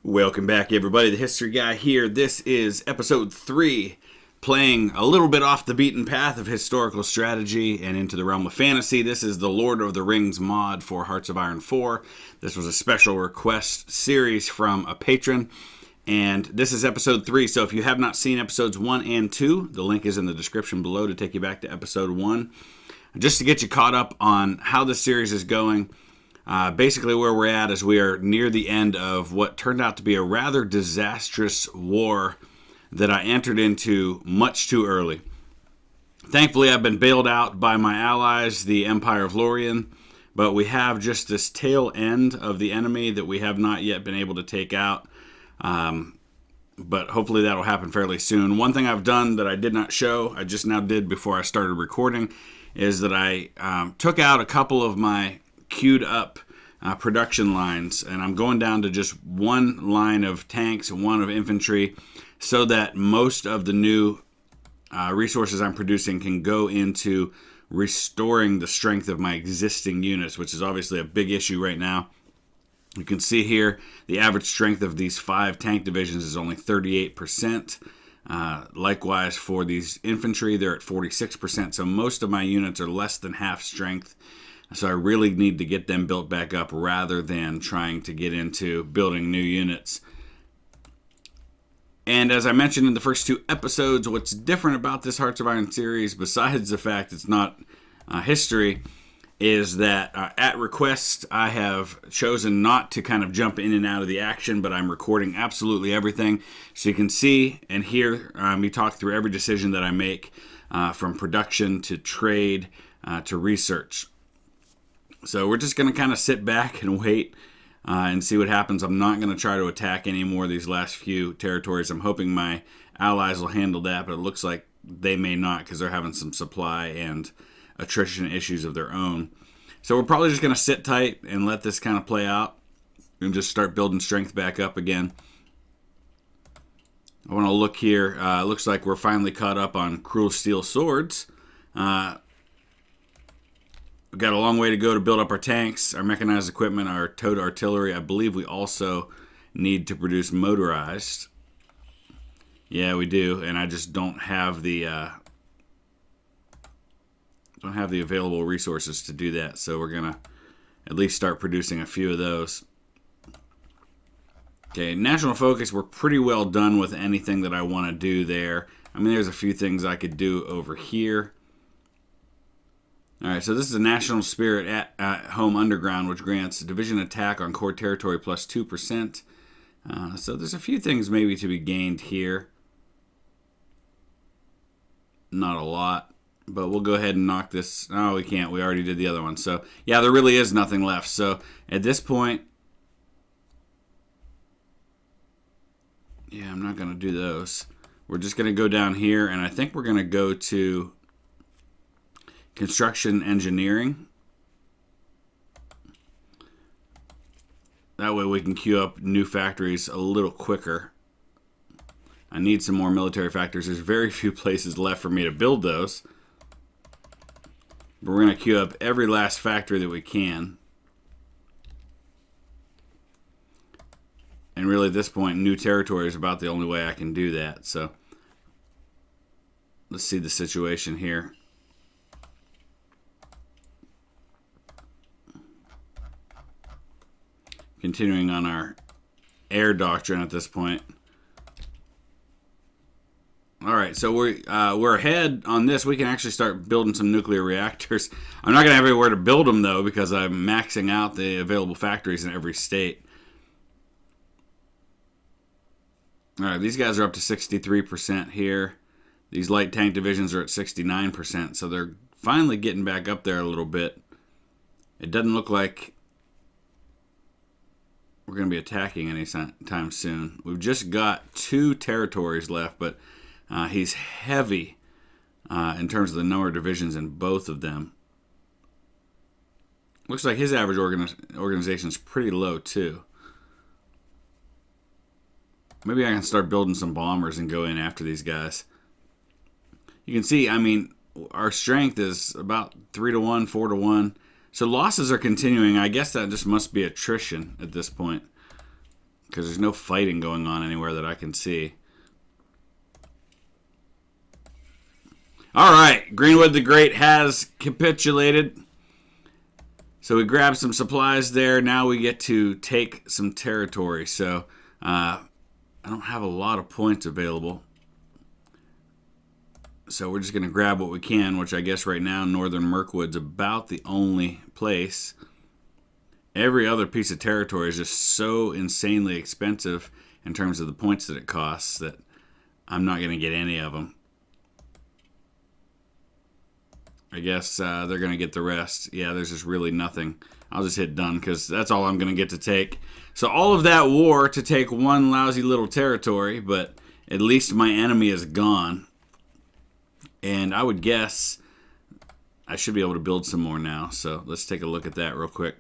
Welcome back, everybody. The History Guy here. This is episode 3, playing a little bit off the beaten path of historical strategy and into the realm of fantasy. This is the Lord of the Rings mod for Hearts of Iron 4. This was a special request series from a patron, and this is episode 3. So if you have not seen episodes 1 and 2, the link is in the description below to take you back to episode 1. Just to get you caught up on how the series is going. Basically where we're at is we are near the end of what turned out to be a rather disastrous war that I entered into much too early. Thankfully, I've been bailed out by my allies, the Empire of Lorien, but we have just this tail end of the enemy that we have not yet been able to take out. But hopefully that'll happen fairly soon. One thing I've done that I did not show, I just now did before I started recording, is that I took out a couple of my queued up production lines, and I'm going down to just one line of tanks and one of infantry so that most of the new resources I'm producing can go into restoring the strength of my existing units, which is obviously a big issue right now. You can see here the average strength of these 5 tank divisions is only 38%. Likewise for these infantry, they're at 46%, so most of my units are less than half strength. So I really need to get them built back up rather than trying to get into building new units. And as I mentioned in the first 2 episodes, what's different about this Hearts of Iron series, besides the fact it's not history, is that at request I have chosen not to kind of jump in and out of the action, but I'm recording absolutely everything. So you can see and hear me talk through every decision that I make, from production to trade to research. So we're just going to kind of sit back and wait and see what happens. I'm not going to try to attack any more of these last few territories. I'm hoping my allies will handle that, but it looks like they may not because they're having some supply and attrition issues of their own. So we're probably just going to sit tight and let this kind of play out and just start building strength back up again. I want to look here. It looks like we're finally caught up on Cruel Steel Swords. We've got a long way to go to build up our tanks, our mechanized equipment, our towed artillery. I believe we also need to produce motorized. Yeah, we do, and I just don't have the available resources to do that. So we're gonna at least start producing a few of those. Okay, national focus. We're pretty well done with anything that I want to do there. I mean, there's a few things I could do over here. Alright, so this is a National Spirit at Home Underground, which grants division attack on core territory plus 2%. So there's a few things maybe to be gained here. Not a lot, but we'll go ahead and knock this. Oh, we can't. We already did the other one. So, yeah, there really is nothing left. So, at this point, yeah, I'm not going to do those. We're just going to go down here, and I think we're going to go to construction engineering. That way we can queue up new factories a little quicker. I need some more military factories. There's very few places left for me to build those. But we're going to queue up every last factory that we can. And really at this point, new territory is about the only way I can do that. So let's see the situation here. Continuing on our air doctrine at this point. Alright, so we're ahead on this. We can actually start building some nuclear reactors. I'm not going to have anywhere to build them, though, because I'm maxing out the available factories in every state. Alright, these guys are up to 63% here. These light tank divisions are at 69%, so they're finally getting back up there a little bit. It doesn't look like we're going to be attacking anytime soon. We've just got 2 territories left, but he's heavy in terms of the number of divisions in both of them. Looks like his average organization is pretty low, too. Maybe I can start building some bombers and go in after these guys. You can see, I mean, our strength is about 3 to 1, 4 to 1. So losses are continuing. I guess that just must be attrition at this point, because there's no fighting going on anywhere that I can see. All right, Greenwood the Great has capitulated. So we grabbed some supplies there. Now we get to take some territory. So I don't have a lot of points available. So we're just going to grab what we can, which I guess right now Northern Mirkwood's about the only place. Every other piece of territory is just so insanely expensive in terms of the points that it costs that I'm not going to get any of them. I guess they're going to get the rest. Yeah, there's just really nothing. I'll just hit done because that's all I'm going to get to take. So all of that war to take one lousy little territory, but at least my enemy is gone. And I would guess I should be able to build some more now. So let's take a look at that real quick.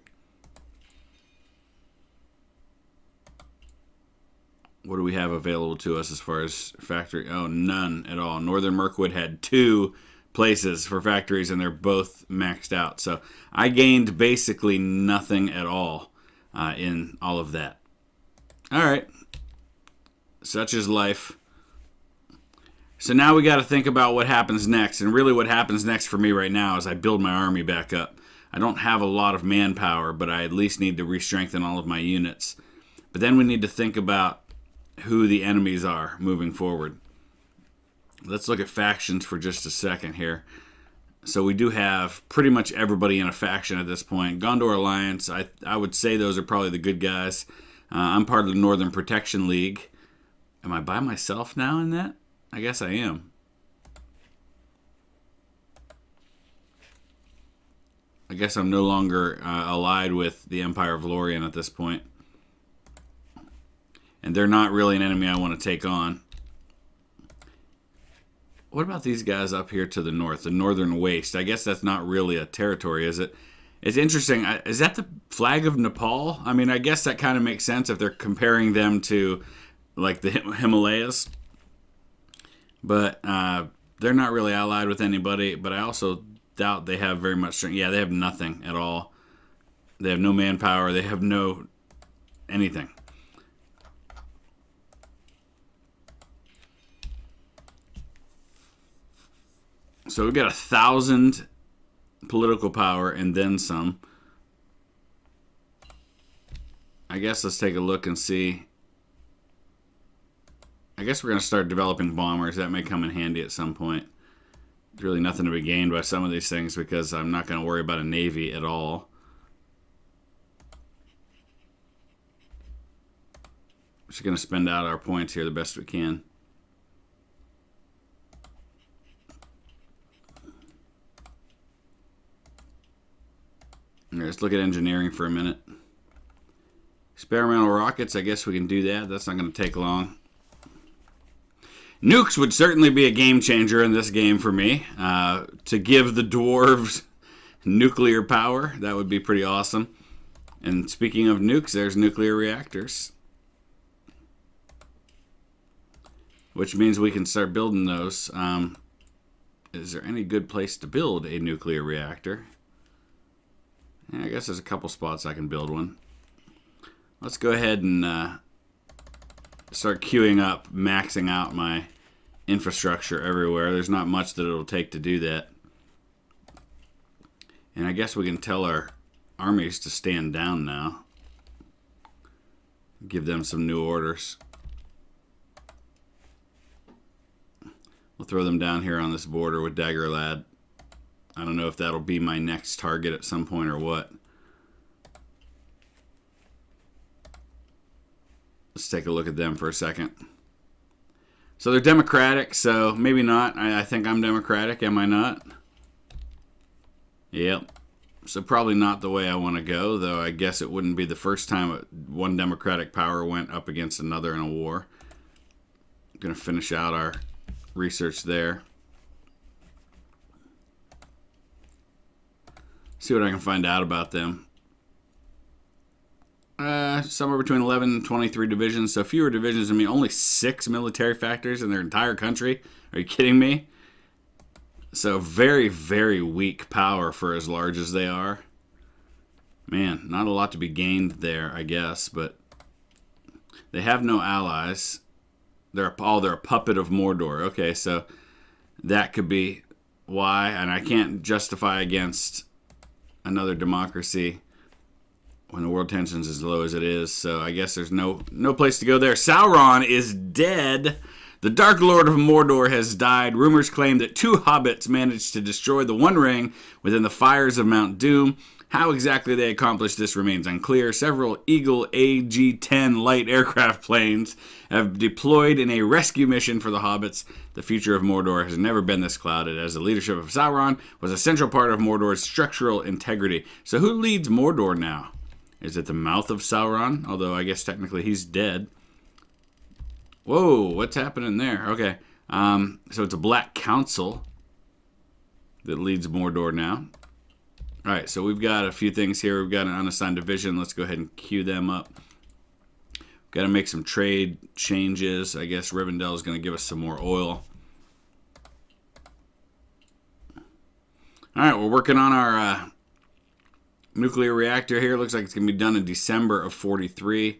What do we have available to us as far as factory? Oh, none at all. Northern Mirkwood had 2 places for factories, and they're both maxed out. So I gained basically nothing at all in all of that. All right. Such is life. So now we got to think about what happens next. And really what happens next for me right now is I build my army back up. I don't have a lot of manpower, but I at least need to re-strengthen all of my units. But then we need to think about who the enemies are moving forward. Let's look at factions for just a second here. So we do have pretty much everybody in a faction at this point. Gondor Alliance, I would say those are probably the good guys. I'm part of the Northern Protection League. Am I by myself now in that? I guess I am. I guess I'm no longer allied with the Empire of Lorien at this point. And they're not really an enemy I want to take on. What about these guys up here to the north, the Northern Waste? I guess that's not really a territory, is it? It's interesting. Is that the flag of Nepal? I mean, I guess that kind of makes sense if they're comparing them to, like, the Himalayas. But they're not really allied with anybody. But I also doubt they have very much strength. Yeah, they have nothing at all. They have no manpower. They have no anything. So we've got 1,000 political power and then some. I guess let's take a look and see. I guess we're going to start developing bombers. That may come in handy at some point. There's really nothing to be gained by some of these things because I'm not going to worry about a navy at all. We're just going to spend out our points here the best we can. Let's look at engineering for a minute. Experimental rockets, I guess we can do that. That's not going to take long. Nukes would certainly be a game changer in this game for me. To give the dwarves nuclear power, that would be pretty awesome. And speaking of nukes, there's nuclear reactors. Which means we can start building those. Is there any good place to build a nuclear reactor? Yeah, I guess there's a couple spots I can build one. Let's go ahead and start queuing up, maxing out my infrastructure everywhere. There's not much that it'll take to do that. And I guess we can tell our armies to stand down now. Give them some new orders. We'll throw them down here on this border with Dagger Lad. I don't know if that'll be my next target at some point or what. Let's take a look at them for a second. So they're democratic, so maybe not. I think I'm democratic, am I not? Yep. So probably not the way I want to go, though I guess it wouldn't be the first time one democratic power went up against another in a war. I'm going to finish out our research there. See what I can find out about them. Somewhere between 11 and 23 divisions, so fewer divisions. I mean, only 6 military factories in their entire country. Are you kidding me? So very, very weak power for as large as they are. Man, not a lot to be gained there, I guess, but they have no allies. They're a puppet of Mordor. Okay, so that could be why, and I can't justify against another democracy when the world tension's as low as it is, so I guess there's no place to go there. Sauron is dead. The Dark Lord of Mordor has died. Rumors claim that 2 hobbits managed to destroy the One Ring within the fires of Mount Doom. How exactly they accomplished this remains unclear. Several Eagle AG-10 light aircraft planes have deployed in a rescue mission for the hobbits. The future of Mordor has never been this clouded, as the leadership of Sauron was a central part of Mordor's structural integrity. So who leads Mordor now? Is it the mouth of Sauron? Although I guess technically he's dead. Whoa, what's happening there? Okay, so it's a Black Council that leads Mordor now. All right, so we've got a few things here. We've got an unassigned division. Let's go ahead and queue them up. Got to make some trade changes. I guess Rivendell is going to give us some more oil. All right, we're working on our nuclear reactor here. Looks like it's going to be done in December of 43.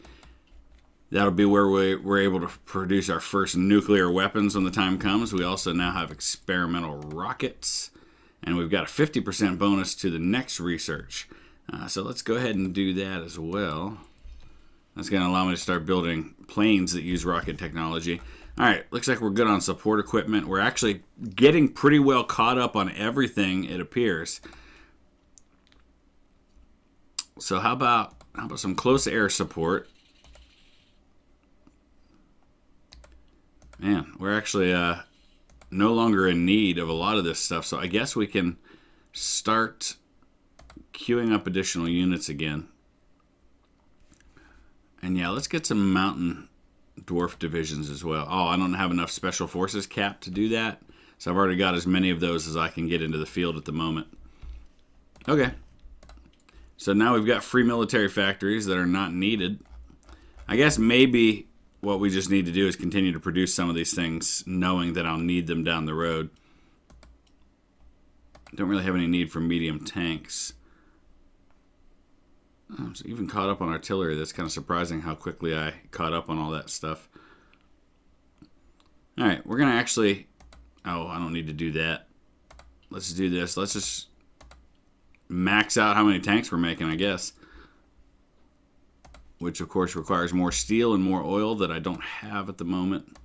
That'll be where we're able to produce our first nuclear weapons when the time comes. We also now have experimental rockets. And we've got a 50% bonus to the next research. So let's go ahead and do that as well. That's going to allow me to start building planes that use rocket technology. All right, looks like we're good on support equipment. We're actually getting pretty well caught up on everything, it appears. So how about some close air support? Man, we're actually no longer in need of a lot of this stuff, so I guess we can start queuing up additional units again. And yeah, let's get some mountain dwarf divisions as well. Oh, I don't have enough special forces cap to do that, so I've already got as many of those as I can get into the field at the moment. Okay, so now we've got free military factories that are not needed. I guess maybe what we just need to do is continue to produce some of these things, knowing that I'll need them down the road. Don't really have any need for medium tanks. I'm even caught up on artillery. That's kind of surprising how quickly I caught up on all that stuff. All right, we're going to actually... Oh, I don't need to do that. Let's do this. Let's just max out how many tanks we're making, I guess. Which, of course, requires more steel and more oil that I don't have at the moment.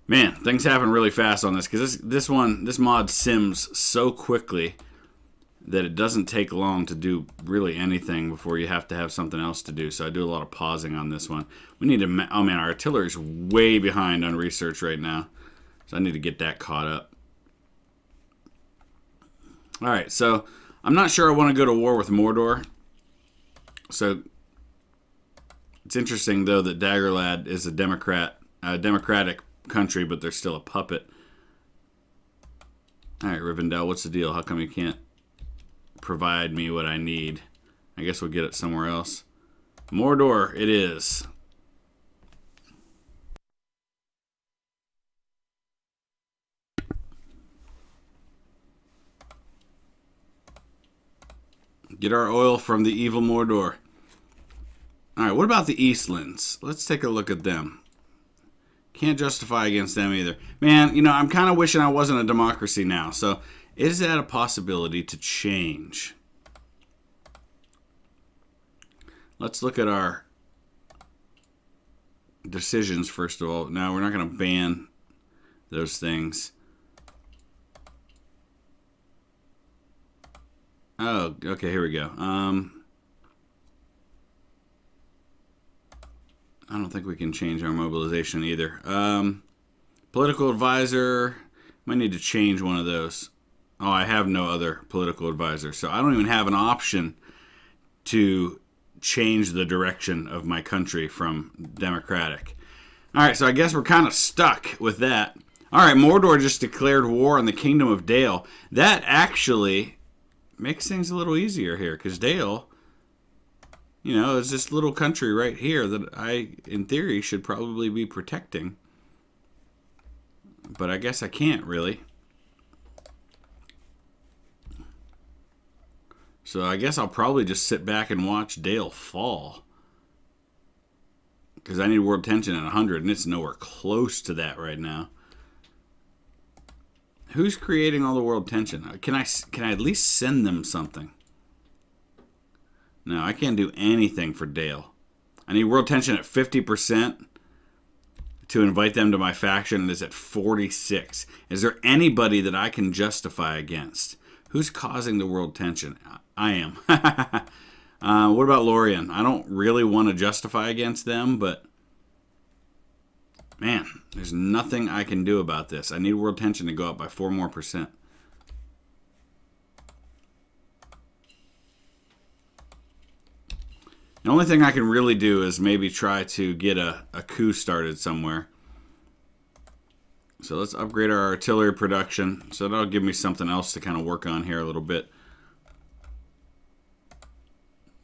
Man, things happen really fast on this, because this mod sims so quickly that it doesn't take long to do really anything before you have to have something else to do. So I do a lot of pausing on this one. We need to... Oh, man, our artillery is way behind on research right now. So I need to get that caught up. All right, so I'm not sure I want to go to war with Mordor. So it's interesting, though, that Daggerlad is a democratic country, but they're still a puppet. All right, Rivendell, what's the deal? How come you can't provide me what I need? I guess we'll get it somewhere else. Mordor, it is. Get our oil from the evil Mordor. Alright, what about the Eastlands? Let's take a look at them. Can't justify against them either. Man, you know, I'm kind of wishing I wasn't a democracy now. So, is that a possibility to change? Let's look at our decisions first of all. Now, we're not going to ban those things. Oh, okay, here we go. I don't think we can change our mobilization either. Political advisor, might need to change one of those. Oh, I have no other political advisor, so I don't even have an option to change the direction of my country from democratic. All right, so I guess we're kind of stuck with that. All right, Mordor just declared war on the Kingdom of Dale. That actually makes things a little easier here, because Dale You know, it's this little country right here that I, in theory, should probably be protecting. But I guess I can't really. So I guess I'll probably just sit back and watch Dale fall. Because I need world tension at 100, and it's nowhere close to that right now. Who's creating all the world tension? Can I at least send them something? No, I can't do anything for Dale. I need world tension at 50% to invite them to my faction, and it's at 46. Is there anybody that I can justify against? Who's causing the world tension? I am. What about Lorien? I don't really want to justify against them, but man, there's nothing I can do about this. I need world tension to go up by 4 more percent. The only thing I can really do is maybe try to get a coup started somewhere. So let's upgrade our artillery production. So that'll give me something else to kind of work on here a little bit.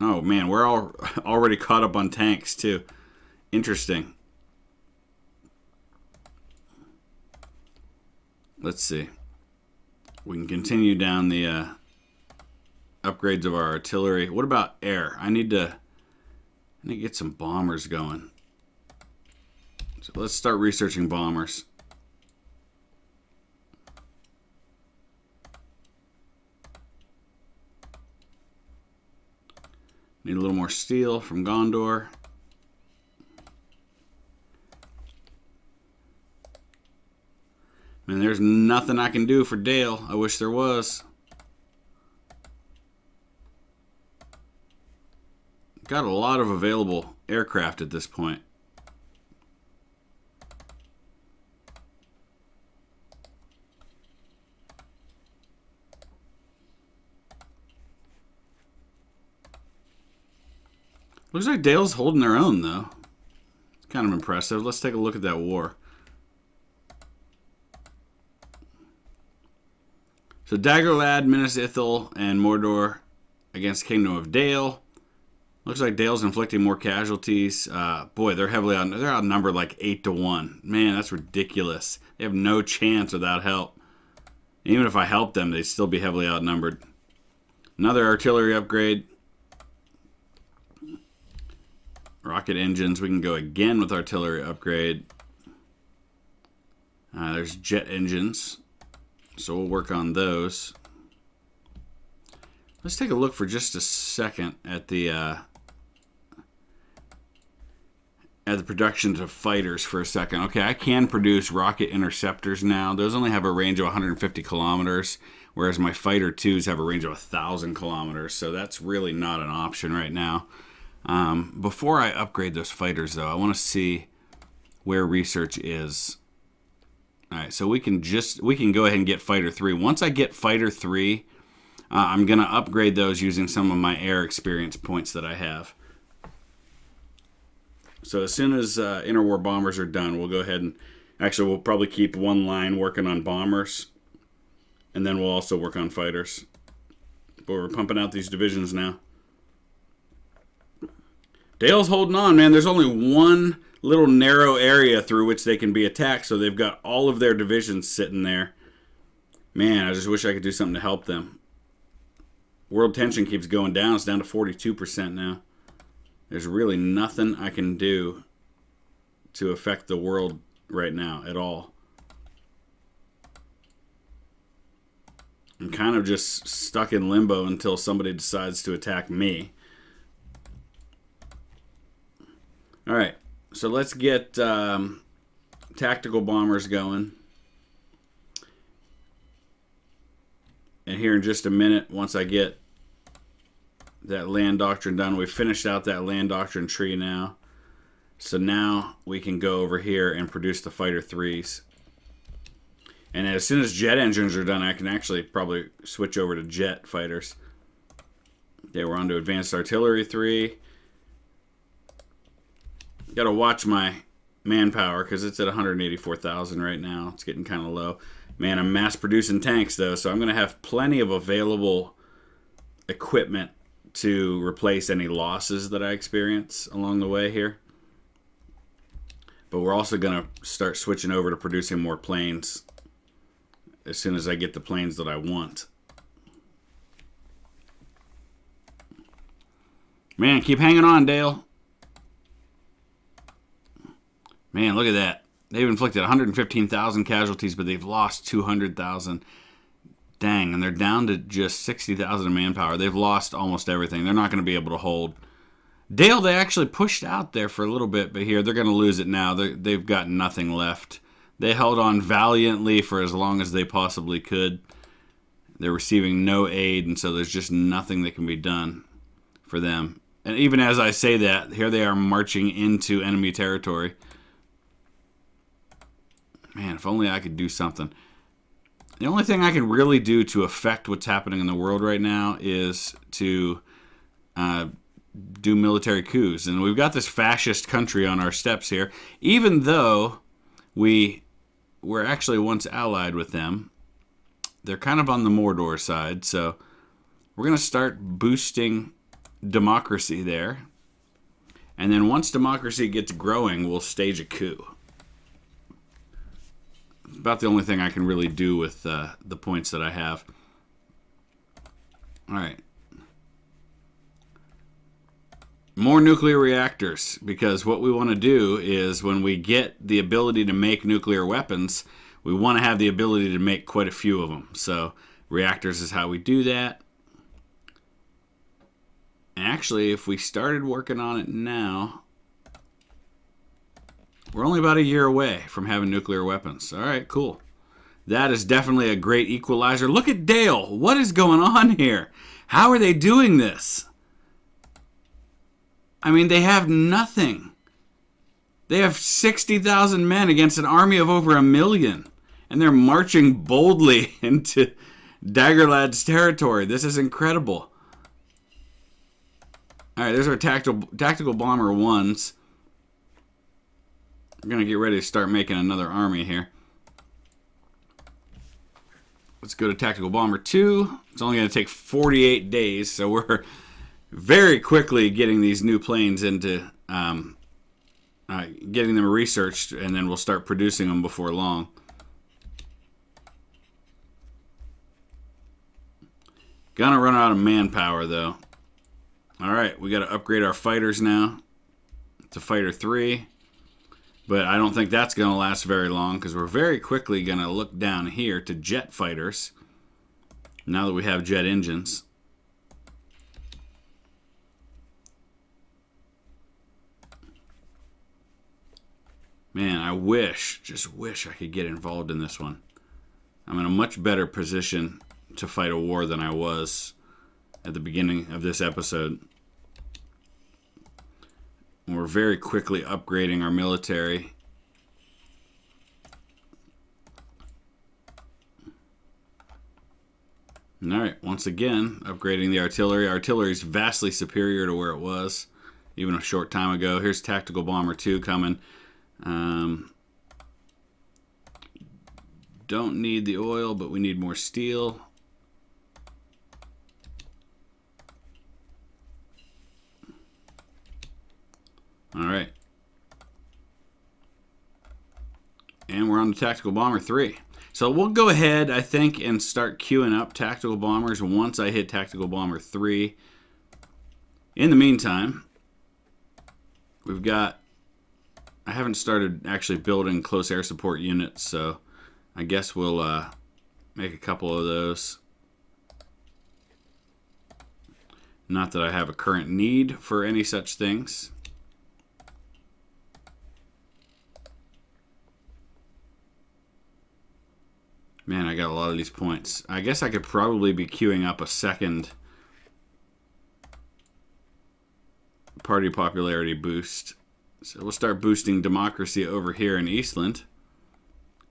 Oh man, we're all already caught up on tanks too. Interesting. Let's see. We can continue down the upgrades of our artillery. What about air? I need to get some bombers going. So let's start researching bombers. Need a little more steel from Gondor. Man, there's nothing I can do for Dale. I wish there was. Got a lot of available aircraft at this point. Looks like Dale's holding their own, though. It's kind of impressive. Let's take a look at that war. So Daggerlad, Minas Ithil, and Mordor against Kingdom of Dale. Looks like Dale's inflicting more casualties. Boy, they're they're outnumbered like 8-1. Man, that's ridiculous. They have no chance without help. Even if I help them, they'd still be heavily outnumbered. Another artillery upgrade. Rocket engines. We can go again with artillery upgrade. There's jet engines. So we'll work on those. Let's take a look for just a second at the production of fighters for a second. Okay, I can produce rocket interceptors now. Those only have a range of 150 kilometers, whereas my fighter 2s have a range of 1,000 kilometers. So that's really not an option right now. Before I upgrade those fighters, though, I want to see where research is. All right, so we can go ahead and get fighter 3. Once I get fighter 3, I'm going to upgrade those using some of my air experience points that I have. So as soon as interwar bombers are done, we'll go ahead and actually we'll probably keep one line working on bombers, and then we'll also work on fighters. But we're pumping out these divisions now. Dale's holding on, man. There's only one little narrow area through which they can be attacked, so they've got all of their divisions sitting there. Man, I just wish I could do something to help them. World tension keeps going down. It's down to 42% now. There's really nothing I can do to affect the world right now at all. I'm kind of just stuck in limbo until somebody decides to attack me. All right, so let's get tactical bombers going. And here in just a minute, once I get that land doctrine done, we've finished out that land doctrine tree now. So now we can go over here and produce the fighter 3s. And as soon as jet engines are done, I can actually probably switch over to jet fighters. Okay, we're on to advanced artillery 3. Got to watch my manpower because it's at 184,000 right now. It's getting kind of low. Man, I'm mass producing tanks though, so I'm going to have plenty of available equipment to replace any losses that I experience along the way here. But we're also going to start switching over to producing more planes as soon as I get the planes that I want. Man, keep hanging on, Dale. Man, look at that. They've inflicted 115,000 casualties, but they've lost 200,000. Dang, and they're down to just 60,000 manpower. They've lost almost everything. They're not going to be able to hold. Dale, they actually pushed out there for a little bit, but here, they're going to lose it now. They've got nothing left. They held on valiantly for as long as they possibly could. They're receiving no aid, and so there's just nothing that can be done for them. And even as I say that, here they are marching into enemy territory. Man, if only I could do something. The only thing I can really do to affect what's happening in the world right now is to do military coups. And we've got this fascist country on our steps here. Even though we were actually once allied with them, they're kind of on the Mordor side. So we're going to start boosting democracy there. And then once democracy gets growing, we'll stage a coup. About the only thing I can really do with the points that I have. All right. More nuclear reactors, because what we want to do is when we get the ability to make nuclear weapons, we want to have the ability to make quite a few of them. So reactors is how we do that. And actually, if we started working on it now, we're only about a year away from having nuclear weapons. All right, cool. That is definitely a great equalizer. Look at Dale. What is going on here? How are they doing this? I mean, they have nothing. They have 60,000 men against an army of over 1 million. And they're marching boldly into Daggerlad's territory. This is incredible. All right, there's our tactical bomber 1s. We're going to get ready to start making another army here. Let's go to Tactical Bomber 2. It's only going to take 48 days, so we're very quickly getting these new planes into getting them researched, and then we'll start producing them before long. Gonna run out of manpower, though. All right, we got to upgrade our fighters now to Fighter 3. But I don't think that's going to last very long because we're very quickly going to look down here to jet fighters now that we have jet engines. Man, just wish I could get involved in this one. I'm in a much better position to fight a war than I was at the beginning of this episode. We're very quickly upgrading our military. All right, once again, upgrading the artillery. Artillery is vastly superior to where it was even a short time ago. Here's Tactical Bomber 2 coming. Don't need the oil, but we need more steel. All right. And we're on to Tactical Bomber 3. So we'll go ahead, I think, and start queuing up Tactical Bombers once I hit Tactical Bomber 3. In the meantime, we've got... I haven't started actually building close air support units, so I guess we'll make a couple of those. Not that I have a current need for any such things. Man, I got a lot of these points. I guess I could probably be queuing up a second party popularity boost. So we'll start boosting democracy over here in Eastland.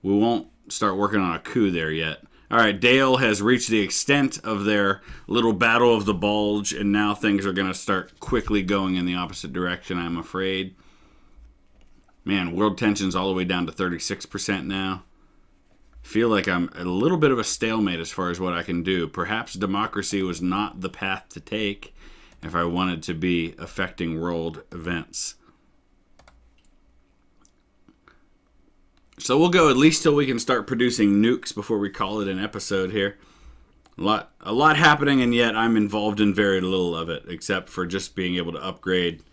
We won't start working on a coup there yet. All right, Dale has reached the extent of their little battle of the bulge, and now things are going to start quickly going in the opposite direction, I'm afraid. Man, world tension's all the way down to 36% now. Feel like I'm a little bit of a stalemate as far as what I can do. Perhaps democracy was not the path to take, if I wanted to be affecting world events. So we'll go at least till we can start producing nukes before we call it an episode here. A lot happening, and yet I'm involved in very little of it, except for just being able to upgrade.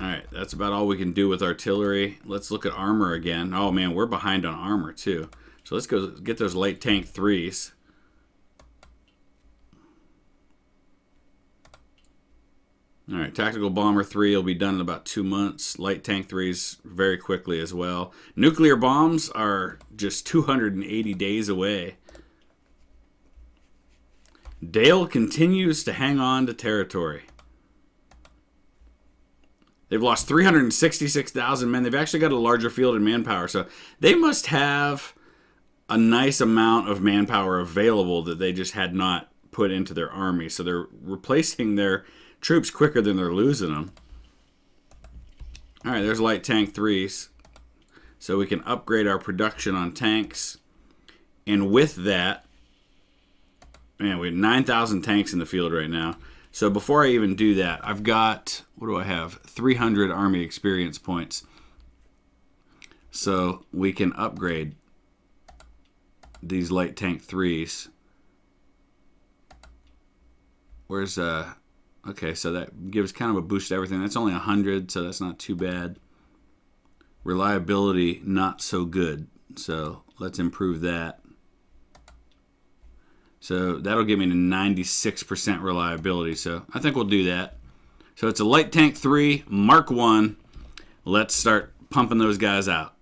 Alright, that's about all we can do with artillery. Let's look at armor again. Oh man, we're behind on armor too. So let's go get those light tank 3s. Alright, tactical bomber 3 will be done in about 2 months. Light tank 3s very quickly as well. Nuclear bombs are just 280 days away. Dale continues to hang on to territory. They've lost 366,000 men. They've actually got a larger field and manpower, so they must have a nice amount of manpower available that they just had not put into their army. So they're replacing their troops quicker than they're losing them. Alright, there's light tank 3s. So we can upgrade our production on tanks. And with that, man, we have 9,000 tanks in the field right now. So before I even do that, I've got, what do I have? 300 army experience points. So we can upgrade these light tank 3s. Where's, okay, so that gives kind of a boost to everything. That's only 100, so that's not too bad. Reliability, not so good. So let's improve that. So that'll give me a 96% reliability. So I think we'll do that. So it's a light tank 3, Mark 1. Let's start pumping those guys out.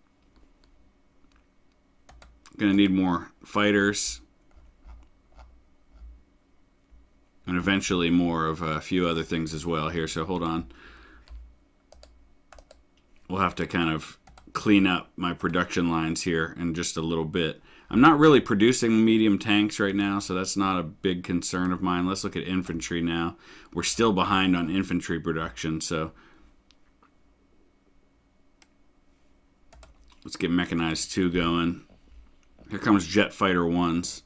Gonna need more fighters. And eventually more of a few other things as well here. So hold on. We'll have to kind of clean up my production lines here in just a little bit. I'm not really producing medium tanks right now, so that's not a big concern of mine. Let's look at infantry now. We're still behind on infantry production, so let's get mechanized 2 going. Here comes jet fighter 1s.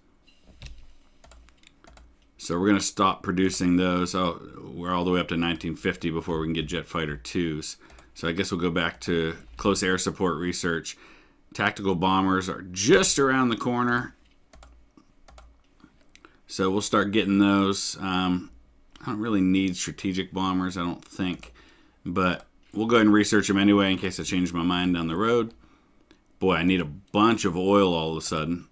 So we're going to stop producing those. Oh, we're all the way up to 1950 before we can get jet fighter 2s. So I guess we'll go back to close air support research. Tactical bombers are just around the corner. So we'll start getting those. I don't really need strategic bombers, I don't think. But we'll go ahead and research them anyway in case I change my mind down the road. Boy, I need a bunch of oil all of a sudden,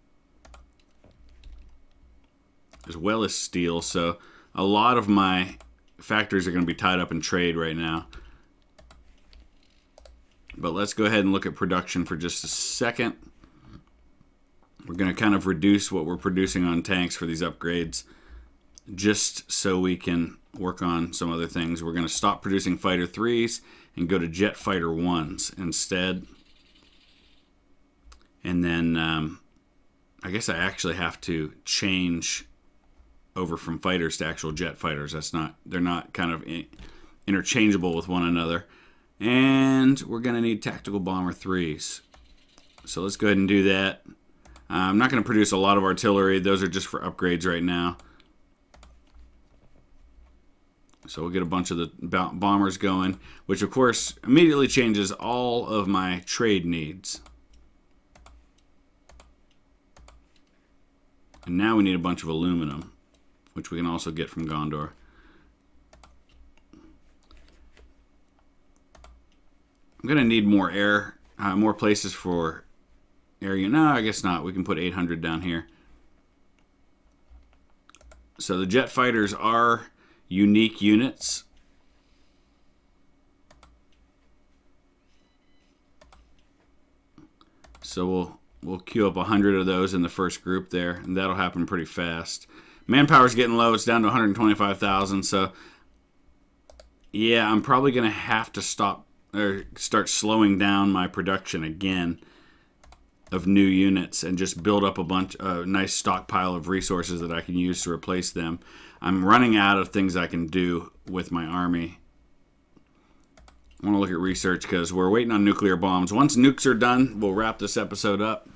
as well as steel. So a lot of my factories are going to be tied up in trade right now. But let's go ahead and look at production for just a second. We're going to kind of reduce what we're producing on tanks for these upgrades, just so we can work on some other things. We're going to stop producing fighter 3s and go to jet fighter 1s instead. And then I guess I actually have to change over from fighters to actual jet fighters. They're not kind of interchangeable with one another. And we're going to need tactical bomber 3s. So let's go ahead and do that. I'm not going to produce a lot of artillery. Those are just for upgrades right now. So we'll get a bunch of the bombers going, which of course immediately changes all of my trade needs. And now we need a bunch of aluminum, which we can also get from Gondor. I'm going to need more air, more places for air. No, I guess not. We can put 800 down here. So the jet fighters are unique units. So we'll queue up 100 of those in the first group there, and that'll happen pretty fast. Manpower's getting low. It's down to 125,000. So yeah, I'm probably going to have to stop or start slowing down my production again of new units and just build up a nice stockpile of resources that I can use to replace them. I'm running out of things I can do with my army. I want to look at research because we're waiting on nuclear bombs. Once nukes are done, we'll wrap this episode up.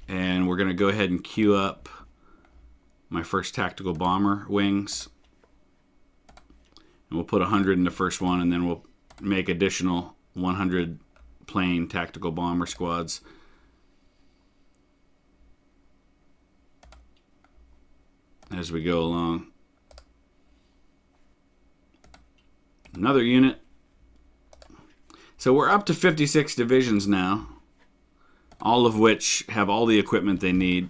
And we're we're going to go ahead and queue up my first tactical bomber wings. And we'll put 100 in the first one, and then we'll make additional 100 plain tactical bomber squads. As we go along. Another unit. So we're up to 56 divisions now, all of which have all the equipment they need.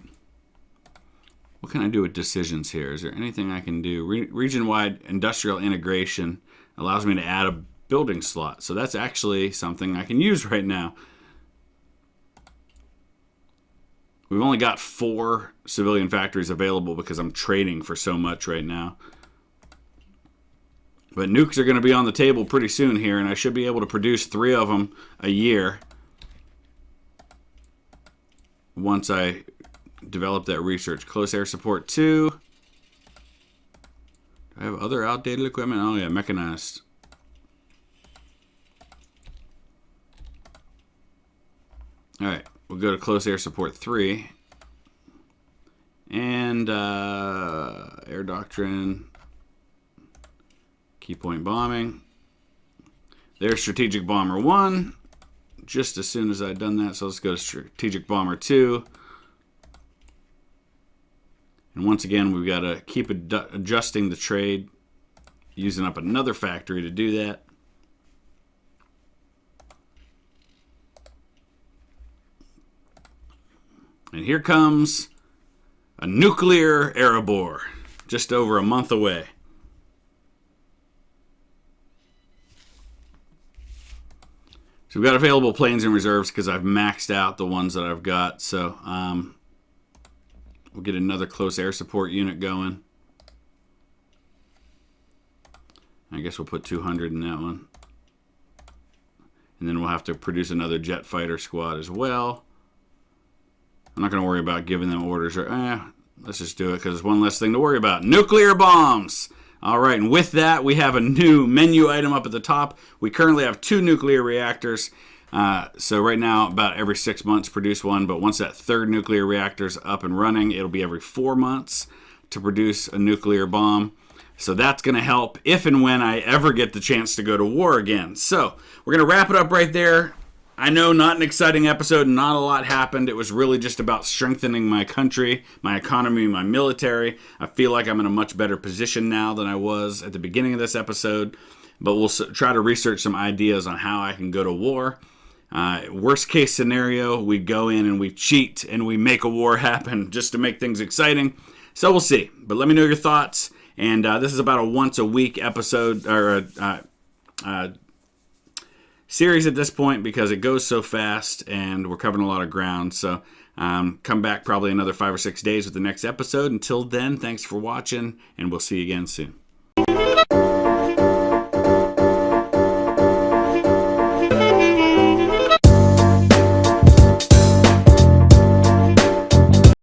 What can I do with decisions here? Is there anything I can do? Region-wide industrial integration allows me to add a building slot. So that's actually something I can use right now. We've only got 4 civilian factories available because I'm trading for so much right now. But nukes are going to be on the table pretty soon here, and I should be able to produce 3 of them a year once I develop that research. Close air support 2. Do I have other outdated equipment? Oh yeah, mechanized. Alright, we'll go to close air support 3. And air doctrine. Key point bombing. There's strategic bomber 1. Just as soon as I'd done that, so let's go to strategic bomber 2. And once again, we've got to keep adjusting the trade, using up another factory to do that. And here comes a nuclear Erebor, just over a month away. So we've got available planes and reserves because I've maxed out the ones that I've got. So we'll get another close air support unit going. I guess we'll put 200 in that one. And then we'll have to produce another jet fighter squad as well. I'm not going to worry about giving them orders. Let's just do it because it's one less thing to worry about. Nuclear bombs! All right, and with that, we have a new menu item up at the top. We currently have 2 nuclear reactors. So right now, about every 6 months, produce one. But once that 3rd nuclear reactor is up and running, it'll be every 4 months to produce a nuclear bomb. So that's going to help if and when I ever get the chance to go to war again. So we're going to wrap it up right there. I know, not an exciting episode, not a lot happened. It was really just about strengthening my country, my economy, my military. I feel like I'm in a much better position now than I was at the beginning of this episode. But we'll try to research some ideas on how I can go to war. Worst case scenario, we go in and we cheat and we make a war happen just to make things exciting. So we'll see. But let me know your thoughts. And this is about a once a week episode or series at this point because it goes so fast and we're covering a lot of ground. So come back probably another 5 or 6 days with the next episode. Until then, thanks for watching, and we'll see you again soon.